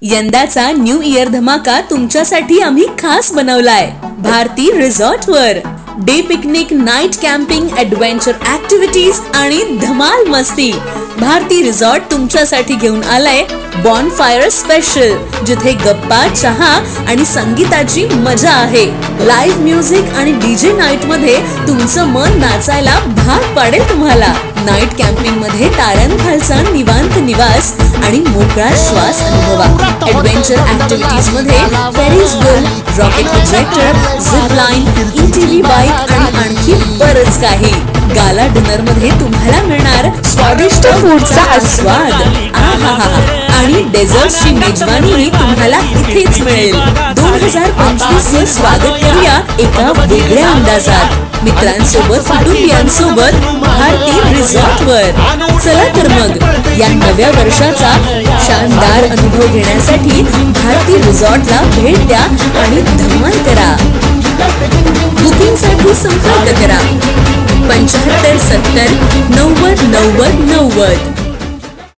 यंदाचा new year धमाका तुमच्यासाठी आम्ही खास बनवलाय भारती रिसॉर्ट वर। Day picnic, night camping, adventure activities आणि धमाल मस्ती। भारती रिसॉर्ट तुमच्यासाठी घेऊन आलाय बॉनफायर स्पेशल, जिथे गप्पा, चहा आणि संगीताची मजा आहे। लाईव्ह म्युझिक आणि डीजे नाईट मध्ये तुमचं मन नाचायला भाग पाडेल तुम्हाला। नाईट कॅम्पिंग मध्ये ताऱ्यांखालचा निवांत निवास आणि मोकळा श्वास अनुभवा। ऍडव्हेंचर ऍक्टिव्हिटीज मध्ये ferris wheel, rocket projector, zip line, ATV bike आणि आणखी बरंच काही। गाला डिनर मध्ये तुम्हाला मिळणार स्वादिष्ट फूडचा आस्वाद आणि डेझर्टची मेजवानी तुम्हाला इथेच मिळेल। 2025 चे स्वागत करूया एका वेगळ्या अंदाजात, मित्रांसोबत, कुटुंबियांसोबत भारती रिसॉर्ट वर। चला तर मग या नव्या वर्षाचा शानदार अनुभव घेण्यासाठी भारती रिसॉर्टला भेट द्या आणि धमाल करा। बुकिंगसाठी संपर्क करा 75 70 90 90 90।